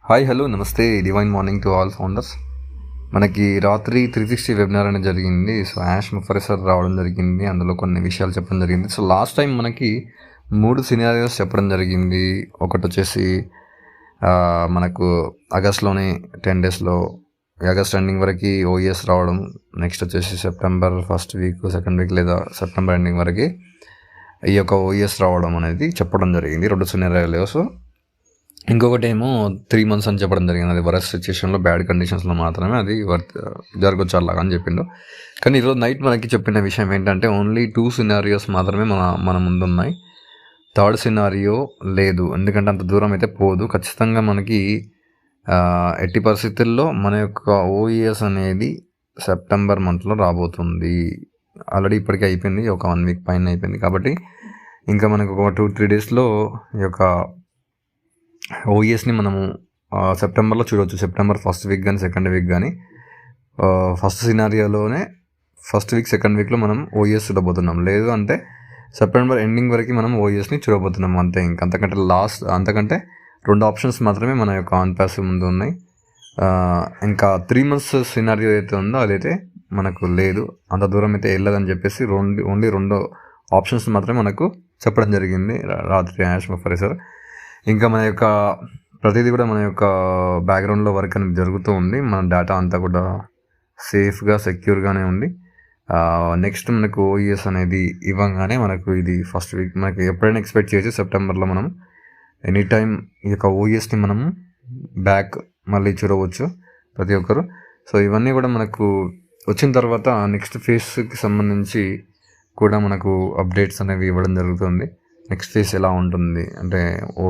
Hi hello నమస్తే divine morning to all founders. మనకి రాత్రి 360 వెబినార్ అనేది జరిగింది. సో యాష్ ముఫర్రీ సార్ రావడం జరిగింది, అందులో కొన్ని విషయాలు చెప్పడం జరిగింది. సో లాస్ట్ టైం మనకి 3 సినారియోస్ చెప్పడం జరిగింది. ఒకటి వచ్చేసి మనకు ఆగస్ట్లోనే 10 డేస్లో ఆగస్ట్ ఎండింగ్ వరకు ఓఈఎస్ రావడం, నెక్స్ట్ వచ్చేసి September first week second week లేదా సెప్టెంబర్ ఎండింగ్ వరకు ఈ యొక్క ఓఈఎస్ రావడం అనేది చెప్పడం జరిగింది, 2 సినారియోస్. ఇంకొకటి ఏమో 3 months అని చెప్పడం జరిగింది. అది వరస్ట్ సిచ్యువేషన్లో బ్యాడ్ కండిషన్స్లో మాత్రమే అది జరగచ్చు అలాగా అని చెప్పిండు. కానీ ఈరోజు నైట్ మనకి చెప్పిన విషయం ఏంటంటే ఓన్లీ 2 సినారియోస్ మాత్రమే మన ముందు ఉన్నాయి. థర్డ్ సినారియో లేదు, ఎందుకంటే అంత దూరం అయితే పోదు. ఖచ్చితంగా మనకి ఎట్టి పరిస్థితుల్లో మన యొక్క ఓఈఎస్ అనేది సెప్టెంబర్ మంత్లో రాబోతుంది. ఆల్రెడీ ఇప్పటికే అయిపోయింది, ఒక 1 week పైన అయిపోయింది. కాబట్టి ఇంకా మనకు ఒక 2-3 daysలో ఈ యొక్క ఓఈఎస్ని మనము సెప్టెంబర్లో చూడవచ్చు. సెప్టెంబర్ ఫస్ట్ వీక్ కానీ సెకండ్ వీక్ కానీ, ఫస్ట్ సినారియోలోనే ఫస్ట్ వీక్ సెకండ్ వీక్లో మనం ఓఈఎస్ చూడబోతున్నాం. లేదు అంటే సెప్టెంబర్ ఎండింగ్ వరకు మనం ఓఈఎస్ని చూడబోతున్నాం అంతే. అంతకంటే 2 ఆప్షన్స్ మాత్రమే మన యొక్క ఆన్ పాస్ ముందు ఉన్నాయి. ఇంకా 3 months సినారియో అయితే ఉందో అదైతే మనకు లేదు, అంత దూరం అయితే వెళ్ళదని చెప్పేసి ఓన్లీ 2 ఆప్షన్స్ మాత్రమే మనకు చెప్పడం జరిగింది రాత్రి యాష్ ముఫర్రీ సార్. ఇంకా మన యొక్క ప్రతిదీ కూడా మన యొక్క బ్యాక్గ్రౌండ్లో వర్క్ అనేది జరుగుతూ ఉంది. మన డేటా అంతా కూడా సేఫ్గా సెక్యూర్గానే ఉంది. నెక్స్ట్ మనకు ఓఈఎస్ అనేది ఇవ్వగానే మనకు ఇది ఫస్ట్ వీక్ మనకి ఎప్పుడైనా ఎక్స్పెక్ట్ చేయొచ్చు. సెప్టెంబర్లో మనం ఎనీ టైం ఈ యొక్క ఓఈఎస్ని మనం బ్యాక్ మళ్ళీ చూడవచ్చు ప్రతి ఒక్కరు. సో ఇవన్నీ కూడా మనకు వచ్చిన తర్వాత నెక్స్ట్ ఫేజ్కి సంబంధించి కూడా మనకు అప్డేట్స్ అనేవి ఇవ్వడం జరుగుతుంది. నెక్స్ట్ ఫేజ్ ఎలా ఉంటుంది అంటే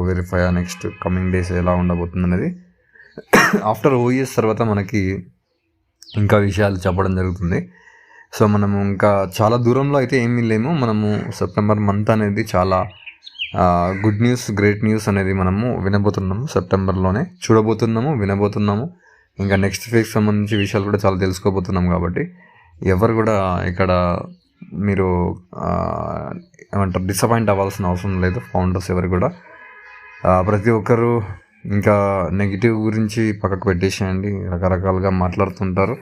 వెరిఫై నెక్స్ట్ కమింగ్ డేస్ ఎలా ఉండబోతుంది అనేది ఆఫ్టర్ ఓఈఎస్ తర్వాత మనకి ఇంకా విషయాలు చెప్పడం జరుగుతుంది. సో మనము ఇంకా చాలా దూరంలో అయితే ఏమీ లేము. మనము సెప్టెంబర్ మంత్ అనేది చాలా గుడ్ న్యూస్, గ్రేట్ న్యూస్ అనేది మనము వినబోతున్నాము. సెప్టెంబర్లోనే వినబోతున్నాము. ఇంకా నెక్స్ట్ ఫేజ్ సంబంధించి విషయాలు కూడా చాలా తెలుసుకోబోతున్నాం. కాబట్టి ఎవరు కూడా ఇక్కడ మీరు ఏమంటారు డిసప్పాయింట్ అవ్వాల్సిన అవసరం లేదు. ఫౌండర్స్ ఎవరు కూడా ప్రతి ఒక్కరు ఇంకా నెగిటివ్ గురించి పక్కకు పెట్టేసేయండి. రకరకాలుగా మాట్లాడుతుంటారు,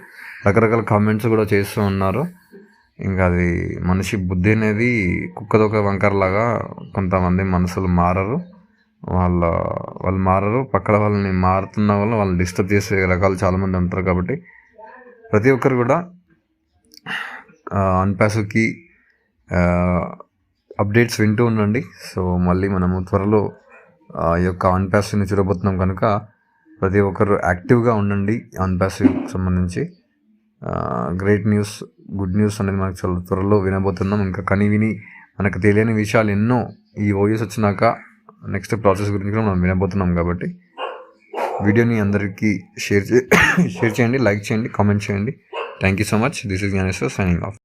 రకరకాల కామెంట్స్ కూడా చేస్తూ ఉన్నారు. ఇంకా అది మనిషి బుద్ధి అనేది కుక్కదొక వంకరలాగా కొంతమంది మనసులు మారరు, వాళ్ళు మారరు. పక్కన వాళ్ళని మారుతున్న వాళ్ళు డిస్టర్బ్ చేసే రకాలు చాలామంది ఉంటారు. కాబట్టి ప్రతి ఒక్కరు కూడా అన్పాస్కి అప్డేట్స్ వింటూ ఉండండి. సో మళ్ళీ మనము త్వరలో ఈ యొక్క అన్పాస్ని చూడబోతున్నాం కనుక ప్రతి ఒక్కరు యాక్టివ్గా ఉండండి. అన్పాస్కి సంబంధించి గ్రేట్ న్యూస్, గుడ్ న్యూస్ అనేది మనకు చాలా త్వరలో వినబోతున్నాం. ఇంకా విని మనకు తెలియని విషయాలు ఎన్నో ఈ ఓఎస్ వచ్చినాక నెక్స్ట్ ప్రాసెస్ గురించి కూడా మనం వినబోతున్నాం. కాబట్టి వీడియోని అందరికీ షేర్ చేయండి, లైక్ చేయండి, కామెంట్ చేయండి. Thank you so much. This is Gyaneshwar signing of.